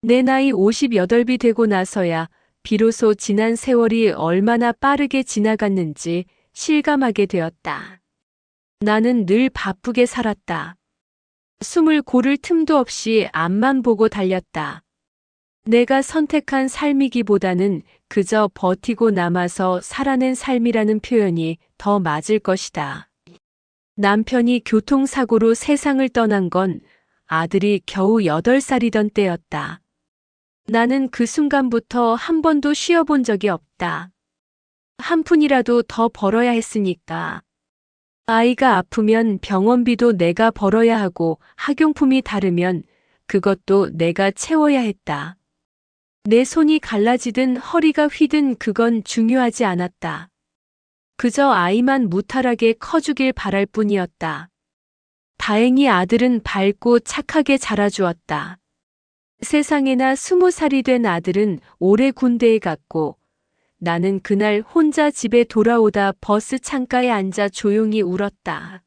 내 나이 58이 되고 나서야 비로소 지난 세월이 얼마나 빠르게 지나갔는지 실감하게 되었다. 나는 늘 바쁘게 살았다. 숨을 고를 틈도 없이 앞만 보고 달렸다. 내가 선택한 삶이기보다는 그저 버티고 남아서 살아낸 삶이라는 표현이 더 맞을 것이다. 남편이 교통사고로 세상을 떠난 건 아들이 겨우 8살이던 때였다. 나는 그 순간부터 한 번도 쉬어본 적이 없다. 한 푼이라도 더 벌어야 했으니까. 아이가 아프면 병원비도 내가 벌어야 하고 학용품이 다르면 그것도 내가 채워야 했다. 내 손이 갈라지든 허리가 휘든 그건 중요하지 않았다. 그저 아이만 무탈하게 커주길 바랄 뿐이었다. 다행히 아들은 밝고 착하게 자라주었다. 세상에나 20살이 된 아들은 올해 군대에 갔고 나는 그날 혼자 집에 돌아오다 버스 창가에 앉아 조용히 울었다.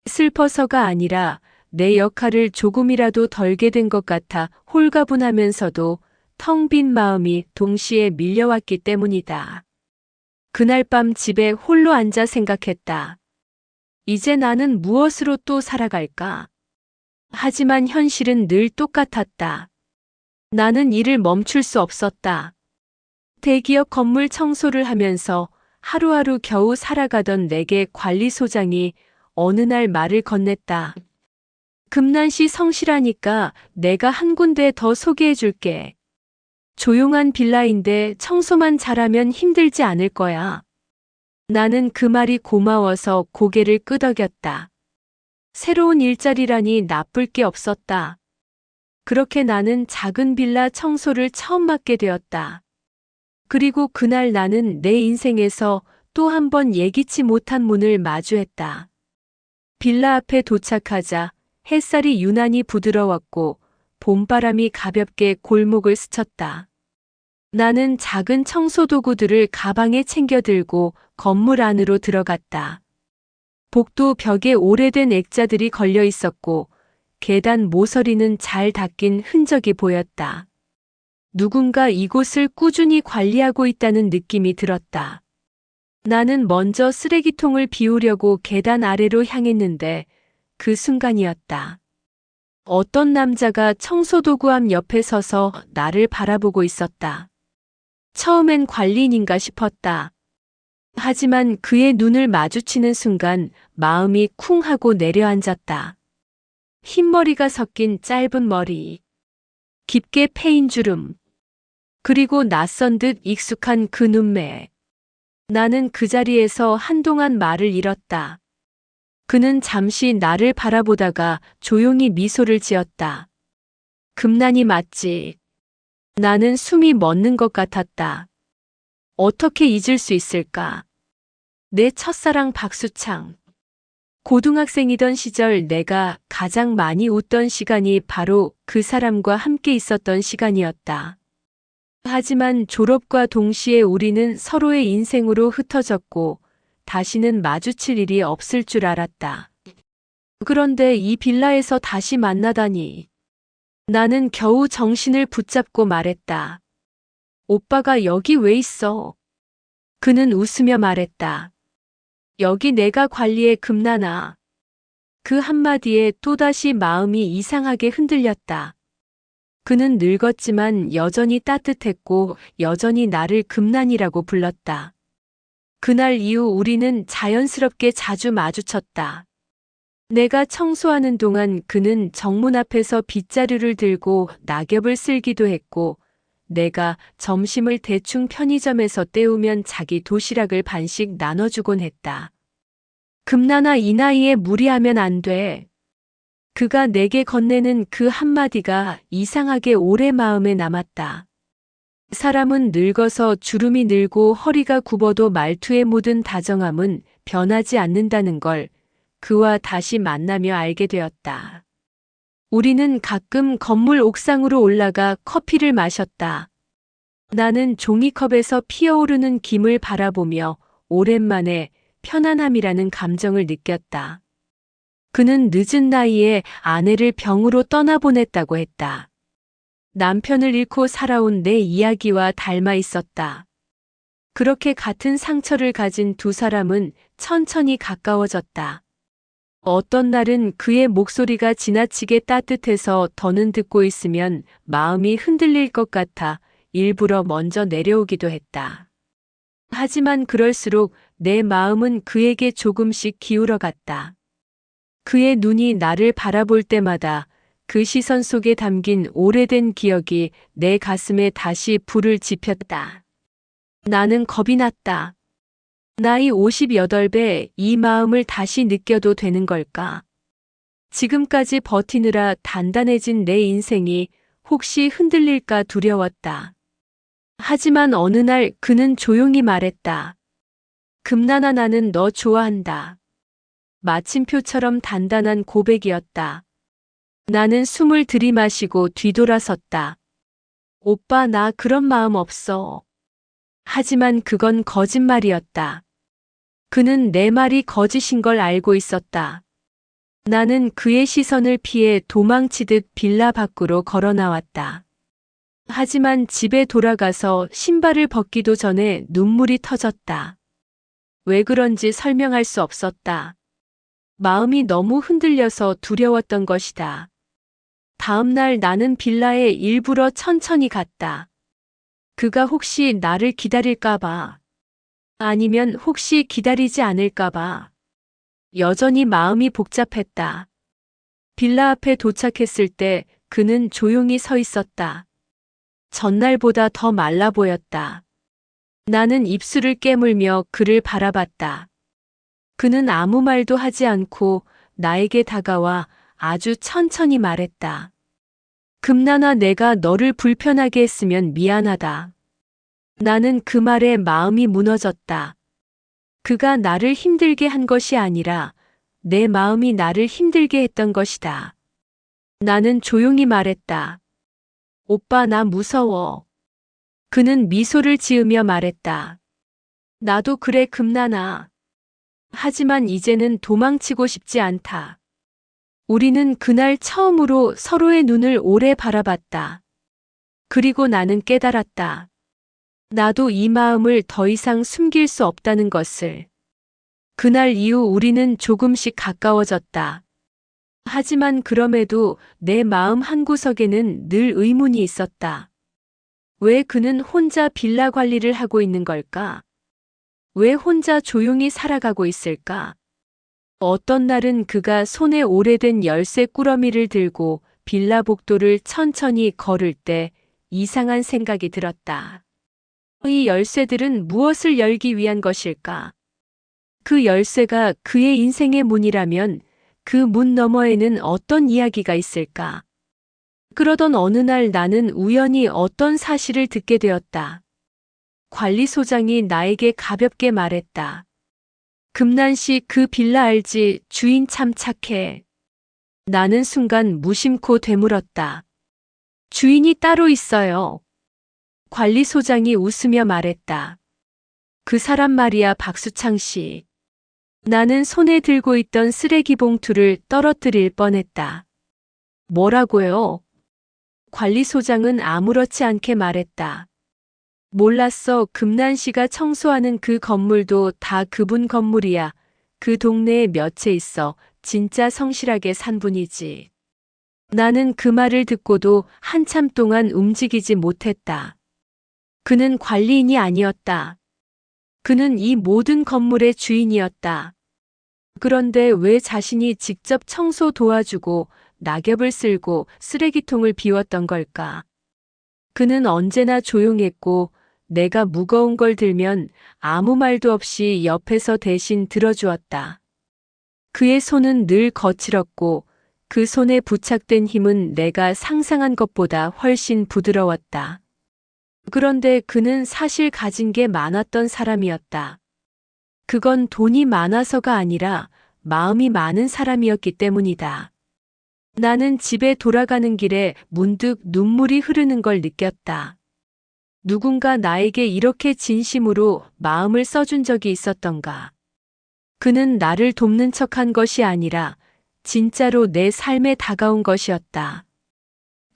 슬퍼서가 아니라 내 역할을 조금이라도 덜게 된 것 같아 홀가분하면서도 텅 빈 마음이 동시에 밀려왔기 때문이다. 그날 밤 집에 홀로 앉아 생각했다. 이제 나는 무엇으로 또 살아갈까? 하지만 현실은 늘 똑같았다. 나는 일을 멈출 수 없었다. 대기업 건물 청소를 하면서 하루하루 겨우 살아가던 내게 관리소장이 어느 날 말을 건넸다. 금난시 성실하니까 내가 한 군데 더 소개해 줄게. 조용한 빌라인데 청소만 잘하면 힘들지 않을 거야. 나는 그 말이 고마워서 고개를 끄덕였다. 새로운 일자리라니 나쁠 게 없었다. 그렇게 나는 작은 빌라 청소를 처음 맡게 되었다. 그리고 그날 나는 내 인생에서 또 한 번 예기치 못한 문을 마주했다. 빌라 앞에 도착하자 햇살이 유난히 부드러웠고 봄바람이 가볍게 골목을 스쳤다. 나는 작은 청소도구들을 가방에 챙겨 들고 건물 안으로 들어갔다. 복도 벽에 오래된 액자들이 걸려 있었고 계단 모서리는 잘 닦인 흔적이 보였다. 누군가 이곳을 꾸준히 관리하고 있다는 느낌이 들었다. 나는 먼저 쓰레기통을 비우려고 계단 아래로 향했는데 그 순간이었다. 어떤 남자가 청소도구함 옆에 서서 나를 바라보고 있었다. 처음엔 관리인인가 싶었다. 하지만 그의 눈을 마주치는 순간 마음이 쿵 하고 내려앉았다. 흰머리가 섞인 짧은 머리, 깊게 패인 주름, 그리고 낯선 듯 익숙한 그 눈매. 나는 그 자리에서 한동안 말을 잃었다. 그는 잠시 나를 바라보다가 조용히 미소를 지었다. 금난이 맞지? 나는 숨이 멎는 것 같았다. 어떻게 잊을 수 있을까? 내 첫사랑 박수창. 고등학생이던 시절 내가 가장 많이 웃던 시간이 바로 그 사람과 함께 있었던 시간이었다. 하지만 졸업과 동시에 우리는 서로의 인생으로 흩어졌고 다시는 마주칠 일이 없을 줄 알았다. 그런데 이 빌라에서 다시 만나다니. 나는 겨우 정신을 붙잡고 말했다. 오빠가 여기 왜 있어? 그는 웃으며 말했다. 여기 내가 관리해 금나나. 그 한마디에 또다시 마음이 이상하게 흔들렸다. 그는 늙었지만 여전히 따뜻했고 여전히 나를 금난이라고 불렀다. 그날 이후 우리는 자연스럽게 자주 마주쳤다. 내가 청소하는 동안 그는 정문 앞에서 빗자루를 들고 낙엽을 쓸기도 했고 내가 점심을 대충 편의점에서 때우면 자기 도시락을 반씩 나눠주곤 했다. 금나나 이 나이에 무리하면 안 돼. 그가 내게 건네는 그 한마디가 이상하게 오래 마음에 남았다. 사람은 늙어서 주름이 늘고 허리가 굽어도 말투에 묻은 다정함은 변하지 않는다는 걸 그와 다시 만나며 알게 되었다. 우리는 가끔 건물 옥상으로 올라가 커피를 마셨다. 나는 종이컵에서 피어오르는 김을 바라보며 오랜만에 편안함이라는 감정을 느꼈다. 그는 늦은 나이에 아내를 병으로 떠나보냈다고 했다. 남편을 잃고 살아온 내 이야기와 닮아 있었다. 그렇게 같은 상처를 가진 두 사람은 천천히 가까워졌다. 어떤 날은 그의 목소리가 지나치게 따뜻해서 더는 듣고 있으면 마음이 흔들릴 것 같아 일부러 먼저 내려오기도 했다. 하지만 그럴수록 내 마음은 그에게 조금씩 기울어갔다. 그의 눈이 나를 바라볼 때마다 그 시선 속에 담긴 오래된 기억이 내 가슴에 다시 불을 지폈다. 나는 겁이 났다. 나이 58배 이 마음을 다시 느껴도 되는 걸까? 지금까지 버티느라 단단해진 내 인생이 혹시 흔들릴까 두려웠다. 하지만 어느 날 그는 조용히 말했다. 금나나, 나는 너 좋아한다. 마침표처럼 단단한 고백이었다. 나는 숨을 들이마시고 뒤돌아섰다. 오빠, 나 그런 마음 없어. 하지만 그건 거짓말이었다. 그는 내 말이 거짓인 걸 알고 있었다. 나는 그의 시선을 피해 도망치듯 빌라 밖으로 걸어 나왔다. 하지만 집에 돌아가서 신발을 벗기도 전에 눈물이 터졌다. 왜 그런지 설명할 수 없었다. 마음이 너무 흔들려서 두려웠던 것이다. 다음 날 나는 빌라에 일부러 천천히 갔다. 그가 혹시 나를 기다릴까봐, 아니면 혹시 기다리지 않을까봐. 여전히 마음이 복잡했다. 빌라 앞에 도착했을 때 그는 조용히 서 있었다. 전날보다 더 말라 보였다. 나는 입술을 깨물며 그를 바라봤다. 그는 아무 말도 하지 않고 나에게 다가와 아주 천천히 말했다. 금나나, 내가 너를 불편하게 했으면 미안하다. 나는 그 말에 마음이 무너졌다. 그가 나를 힘들게 한 것이 아니라 내 마음이 나를 힘들게 했던 것이다. 나는 조용히 말했다. 오빠, 나 무서워. 그는 미소를 지으며 말했다. 나도 그래, 금나나. 하지만 이제는 도망치고 싶지 않다. 우리는 그날 처음으로 서로의 눈을 오래 바라봤다. 그리고 나는 깨달았다. 나도 이 마음을 더 이상 숨길 수 없다는 것을. 그날 이후 우리는 조금씩 가까워졌다. 하지만 그럼에도 내 마음 한구석에는 늘 의문이 있었다. 왜 그는 혼자 빌라 관리를 하고 있는 걸까? 왜 혼자 조용히 살아가고 있을까? 어떤 날은 그가 손에 오래된 열쇠 꾸러미를 들고 빌라 복도를 천천히 걸을 때 이상한 생각이 들었다. 이 열쇠들은 무엇을 열기 위한 것일까? 그 열쇠가 그의 인생의 문이라면 그 문 너머에는 어떤 이야기가 있을까? 그러던 어느 날 나는 우연히 어떤 사실을 듣게 되었다. 관리소장이 나에게 가볍게 말했다. 금난씨, 그 빌라 알지? 주인 참 착해. 나는 순간 무심코 되물었다. 주인이 따로 있어요. 관리소장이 웃으며 말했다. 그 사람 말이야, 박수창 씨. 나는 손에 들고 있던 쓰레기 봉투를 떨어뜨릴 뻔했다. 뭐라고요? 관리소장은 아무렇지 않게 말했다. 몰랐어. 금난 씨가 청소하는 그 건물도 다 그분 건물이야. 그 동네에 몇 채 있어. 진짜 성실하게 산 분이지. 나는 그 말을 듣고도 한참 동안 움직이지 못했다. 그는 관리인이 아니었다. 그는 이 모든 건물의 주인이었다. 그런데 왜 자신이 직접 청소 도와주고 낙엽을 쓸고 쓰레기통을 비웠던 걸까? 그는 언제나 조용했고 내가 무거운 걸 들면 아무 말도 없이 옆에서 대신 들어주었다. 그의 손은 늘 거칠었고 그 손에 부착된 힘은 내가 상상한 것보다 훨씬 부드러웠다. 그런데 그는 사실 가진 게 많았던 사람이었다. 그건 돈이 많아서가 아니라 마음이 많은 사람이었기 때문이다. 나는 집에 돌아가는 길에 문득 눈물이 흐르는 걸 느꼈다. 누군가 나에게 이렇게 진심으로 마음을 써준 적이 있었던가. 그는 나를 돕는 척한 것이 아니라 진짜로 내 삶에 다가온 것이었다.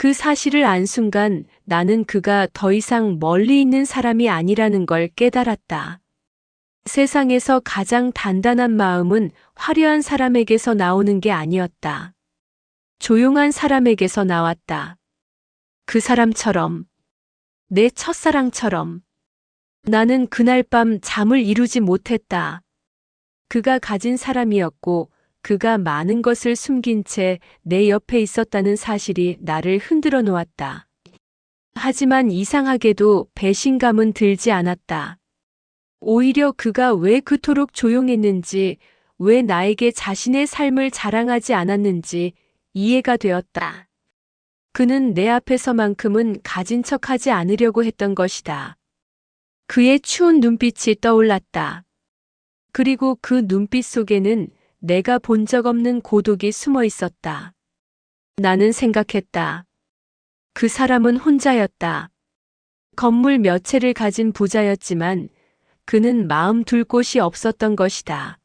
그 사실을 안 순간 나는 그가 더 이상 멀리 있는 사람이 아니라는 걸 깨달았다. 세상에서 가장 단단한 마음은 화려한 사람에게서 나오는 게 아니었다. 조용한 사람에게서 나왔다. 그 사람처럼, 내 첫사랑처럼. 나는 그날 밤 잠을 이루지 못했다. 그가 가진 사람이었고, 그가 많은 것을 숨긴 채 내 옆에 있었다는 사실이 나를 흔들어 놓았다. 하지만 이상하게도 배신감은 들지 않았다. 오히려 그가 왜 그토록 조용했는지, 왜 나에게 자신의 삶을 자랑하지 않았는지 이해가 되었다. 그는 내 앞에서만큼은 가진 척하지 않으려고 했던 것이다. 그의 추운 눈빛이 떠올랐다. 그리고 그 눈빛 속에는 내가 본 적 없는 고독이 숨어 있었다. 나는 생각했다. 그 사람은 혼자였다. 건물 몇 채를 가진 부자였지만 그는 마음 둘 곳이 없었던 것이다.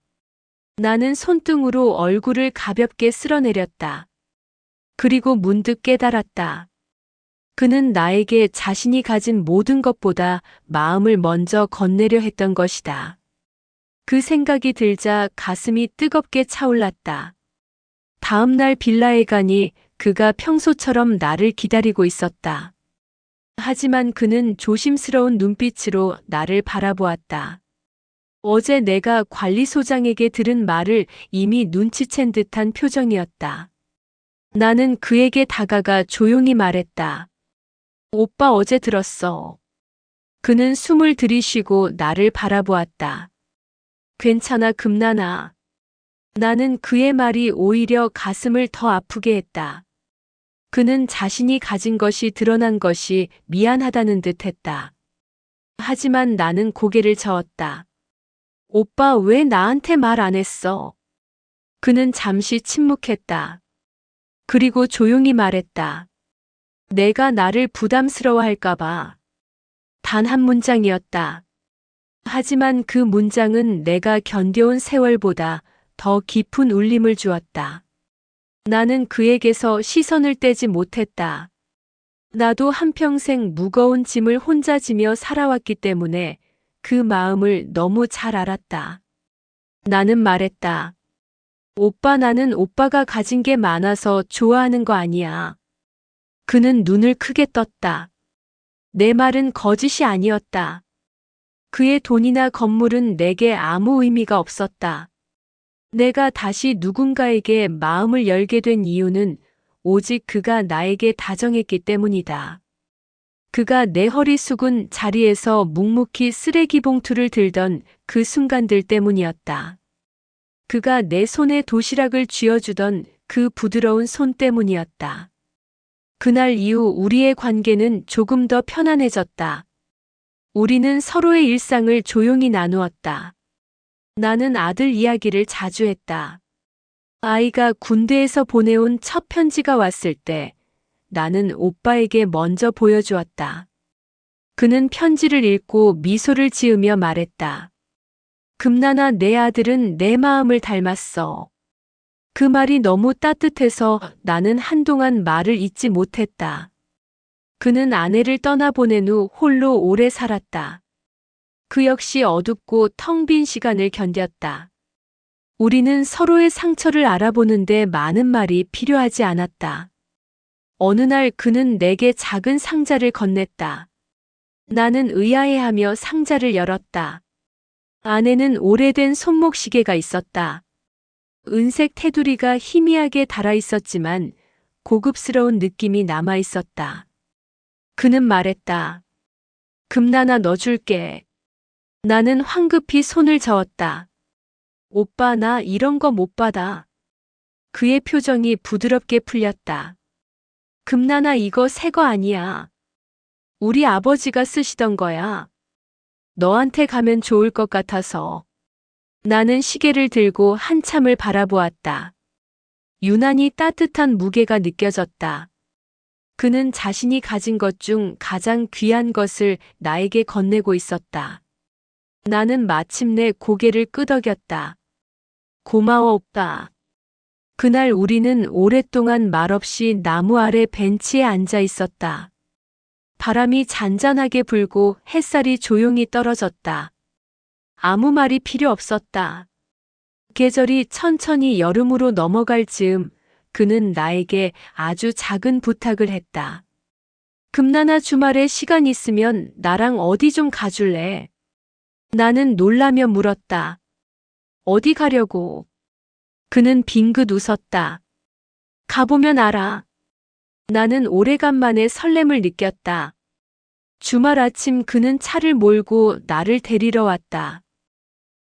나는 손등으로 얼굴을 가볍게 쓸어내렸다. 그리고 문득 깨달았다. 그는 나에게 자신이 가진 모든 것보다 마음을 먼저 건네려 했던 것이다. 그 생각이 들자 가슴이 뜨겁게 차올랐다. 다음 날 빌라에 가니 그가 평소처럼 나를 기다리고 있었다. 하지만 그는 조심스러운 눈빛으로 나를 바라보았다. 어제 내가 관리소장에게 들은 말을 이미 눈치챈 듯한 표정이었다. 나는 그에게 다가가 조용히 말했다. 오빠 어제 들었어. 그는 숨을 들이쉬고 나를 바라보았다. 괜찮아, 금나나. 나는 그의 말이 오히려 가슴을 더 아프게 했다. 그는 자신이 가진 것이 드러난 것이 미안하다는 듯 했다. 하지만 나는 고개를 저었다. 오빠 왜 나한테 말 안 했어? 그는 잠시 침묵했다. 그리고 조용히 말했다. 내가 나를 부담스러워할까봐. 단 한 문장이었다. 하지만 그 문장은 내가 견뎌온 세월보다 더 깊은 울림을 주었다. 나는 그에게서 시선을 떼지 못했다. 나도 한평생 무거운 짐을 혼자 지며 살아왔기 때문에 그 마음을 너무 잘 알았다. 나는 말했다. 오빠, 나는 오빠가 가진 게 많아서 좋아하는 거 아니야. 그는 눈을 크게 떴다. 내 말은 거짓이 아니었다. 그의 돈이나 건물은 내게 아무 의미가 없었다. 내가 다시 누군가에게 마음을 열게 된 이유는 오직 그가 나에게 다정했기 때문이다. 그가 내 허리 숙은 자리에서 묵묵히 쓰레기 봉투를 들던 그 순간들 때문이었다. 그가 내 손에 도시락을 쥐어주던 그 부드러운 손 때문이었다. 그날 이후 우리의 관계는 조금 더 편안해졌다. 우리는 서로의 일상을 조용히 나누었다. 나는 아들 이야기를 자주 했다. 아이가 군대에서 보내온 첫 편지가 왔을 때 나는 오빠에게 먼저 보여주었다. 그는 편지를 읽고 미소를 지으며 말했다. 금나나, 내 아들은 내 마음을 닮았어. 그 말이 너무 따뜻해서 나는 한동안 말을 잇지 못했다. 그는 아내를 떠나보낸 후 홀로 오래 살았다. 그 역시 어둡고 텅 빈 시간을 견뎠다. 우리는 서로의 상처를 알아보는데 많은 말이 필요하지 않았다. 어느 날 그는 내게 작은 상자를 건넸다. 나는 의아해하며 상자를 열었다. 안에는 오래된 손목시계가 있었다. 은색 테두리가 희미하게 달아 있었지만 고급스러운 느낌이 남아 있었다. 그는 말했다. 금나나, 너 줄게. 나는 황급히 손을 저었다. 오빠, 나 이런 거 못 받아. 그의 표정이 부드럽게 풀렸다. 금나나, 이거 새 거 아니야. 우리 아버지가 쓰시던 거야. 너한테 가면 좋을 것 같아서. 나는 시계를 들고 한참을 바라보았다. 유난히 따뜻한 무게가 느껴졌다. 그는 자신이 가진 것 중 가장 귀한 것을 나에게 건네고 있었다. 나는 마침내 고개를 끄덕였다. 고마워, 오빠. 그날 우리는 오랫동안 말없이 나무 아래 벤치에 앉아 있었다. 바람이 잔잔하게 불고 햇살이 조용히 떨어졌다. 아무 말이 필요 없었다. 계절이 천천히 여름으로 넘어갈 즈음 그는 나에게 아주 작은 부탁을 했다. 금나나 주말에 시간 있으면 나랑 어디 좀 가줄래? 나는 놀라며 물었다. 어디 가려고? 그는 빙긋 웃었다. 가보면 알아. 나는 오래간만에 설렘을 느꼈다. 주말 아침 그는 차를 몰고 나를 데리러 왔다.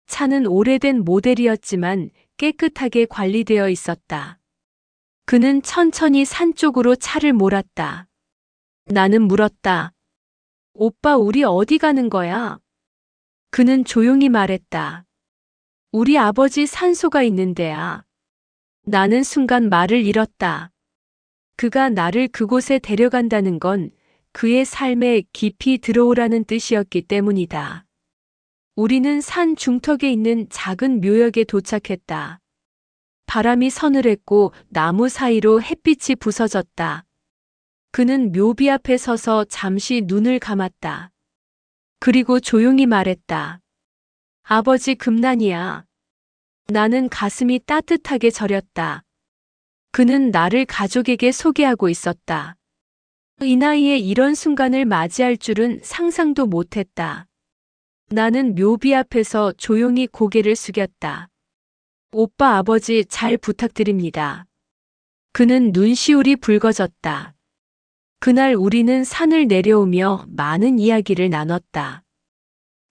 차는 오래된 모델이었지만 깨끗하게 관리되어 있었다. 그는 천천히 산 쪽으로 차를 몰았다. 나는 물었다. 오빠, 우리 어디 가는 거야? 그는 조용히 말했다. 우리 아버지 산소가 있는 데야. 나는 순간 말을 잃었다. 그가 나를 그곳에 데려간다는 건 그의 삶에 깊이 들어오라는 뜻이었기 때문이다. 우리는 산 중턱에 있는 작은 묘역에 도착했다. 바람이 서늘했고 나무 사이로 햇빛이 부서졌다. 그는 묘비 앞에 서서 잠시 눈을 감았다. 그리고 조용히 말했다. 아버지, 금난이야. 나는 가슴이 따뜻하게 저렸다. 그는 나를 가족에게 소개하고 있었다. 이 나이에 이런 순간을 맞이할 줄은 상상도 못했다. 나는 묘비 앞에서 조용히 고개를 숙였다. 오빠, 아버지, 잘 부탁드립니다. 그는 눈시울이 붉어졌다. 그날 우리는 산을 내려오며 많은 이야기를 나눴다.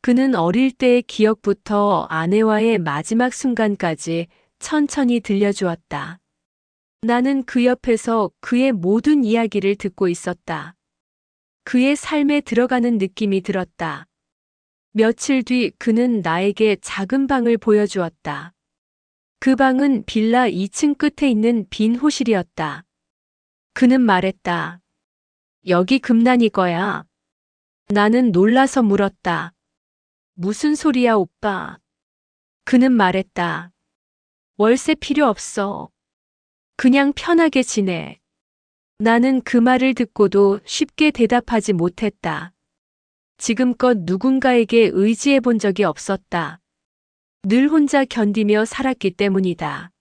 그는 어릴 때의 기억부터 아내와의 마지막 순간까지 천천히 들려주었다. 나는 그 옆에서 그의 모든 이야기를 듣고 있었다. 그의 삶에 들어가는 느낌이 들었다. 며칠 뒤 그는 나에게 작은 방을 보여주었다. 그 방은 빌라 2층 끝에 있는 빈 호실이었다. 그는 말했다. 여기 금난이 거야. 나는 놀라서 물었다. 무슨 소리야, 오빠? 그는 말했다. 월세 필요 없어. 그냥 편하게 지내. 나는 그 말을 듣고도 쉽게 대답하지 못했다. 지금껏 누군가에게 의지해 본 적이 없었다. 늘 혼자 견디며 살았기 때문이다.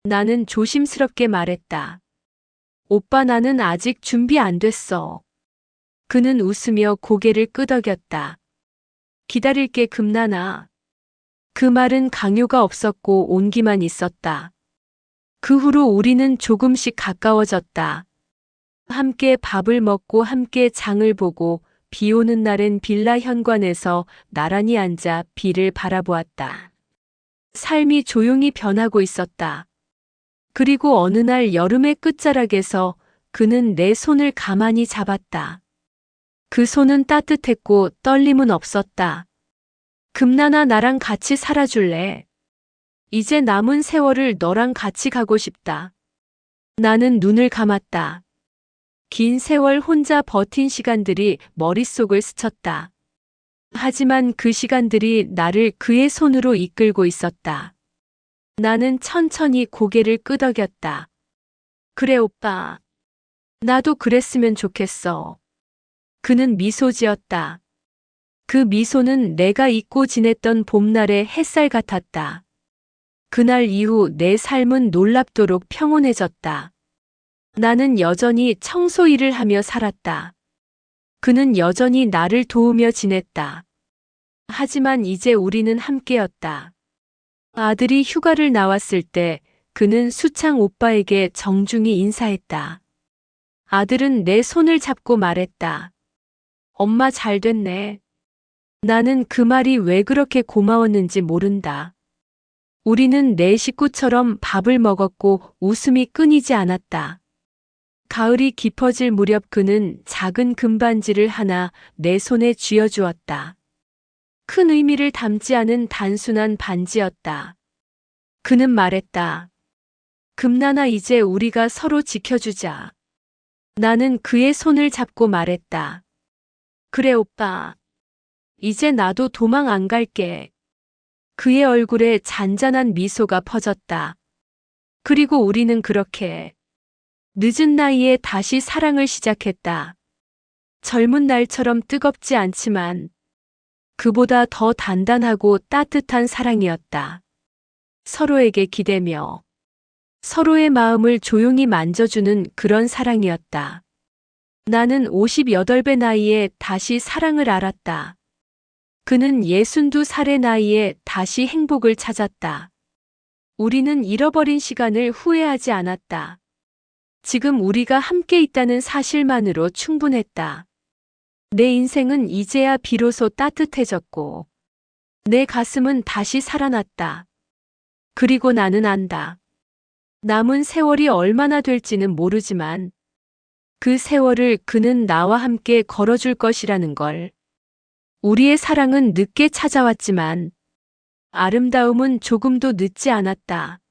나는 조심스럽게 말했다. 오빠, 나는 아직 준비 안 됐어. 그는 웃으며 고개를 끄덕였다. 기다릴게, 금나나. 그 말은 강요가 없었고 온기만 있었다. 그 후로 우리는 조금씩 가까워졌다. 함께 밥을 먹고 함께 장을 보고 비 오는 날엔 빌라 현관에서 나란히 앉아 비를 바라보았다. 삶이 조용히 변하고 있었다. 그리고 어느 날 여름의 끝자락에서 그는 내 손을 가만히 잡았다. 그 손은 따뜻했고 떨림은 없었다. 금나나, 나랑 같이 살아줄래? 이제 남은 세월을 너랑 같이 가고 싶다. 나는 눈을 감았다. 긴 세월 혼자 버틴 시간들이 머릿속을 스쳤다. 하지만 그 시간들이 나를 그의 손으로 이끌고 있었다. 나는 천천히 고개를 끄덕였다. 그래, 오빠. 나도 그랬으면 좋겠어. 그는 미소 지었다. 그 미소는 내가 잊고 지냈던 봄날의 햇살 같았다. 그날 이후 내 삶은 놀랍도록 평온해졌다. 나는 여전히 청소 일을 하며 살았다. 그는 여전히 나를 도우며 지냈다. 하지만 이제 우리는 함께였다. 아들이 휴가를 나왔을 때 그는 수창 오빠에게 정중히 인사했다. 아들은 내 손을 잡고 말했다. 엄마, 잘 됐네. 나는 그 말이 왜 그렇게 고마웠는지 모른다. 우리는 내 식구처럼 밥을 먹었고 웃음이 끊이지 않았다. 가을이 깊어질 무렵 그는 작은 금반지를 하나 내 손에 쥐어주었다. 큰 의미를 담지 않은 단순한 반지였다. 그는 말했다. 금나나, 이제 우리가 서로 지켜주자. 나는 그의 손을 잡고 말했다. 그래, 오빠. 이제 나도 도망 안 갈게. 그의 얼굴에 잔잔한 미소가 퍼졌다. 그리고 우리는 그렇게 늦은 나이에 다시 사랑을 시작했다. 젊은 날처럼 뜨겁지 않지만 그보다 더 단단하고 따뜻한 사랑이었다. 서로에게 기대며 서로의 마음을 조용히 만져주는 그런 사랑이었다. 나는 58배 나이에 다시 사랑을 알았다. 그는 62살의 나이에 다시 행복을 찾았다. 우리는 잃어버린 시간을 후회하지 않았다. 지금 우리가 함께 있다는 사실만으로 충분했다. 내 인생은 이제야 비로소 따뜻해졌고, 내 가슴은 다시 살아났다. 그리고 나는 안다. 남은 세월이 얼마나 될지는 모르지만, 그 세월을 그는 나와 함께 걸어줄 것이라는 걸. 우리의 사랑은 늦게 찾아왔지만, 아름다움은 조금도 늦지 않았다.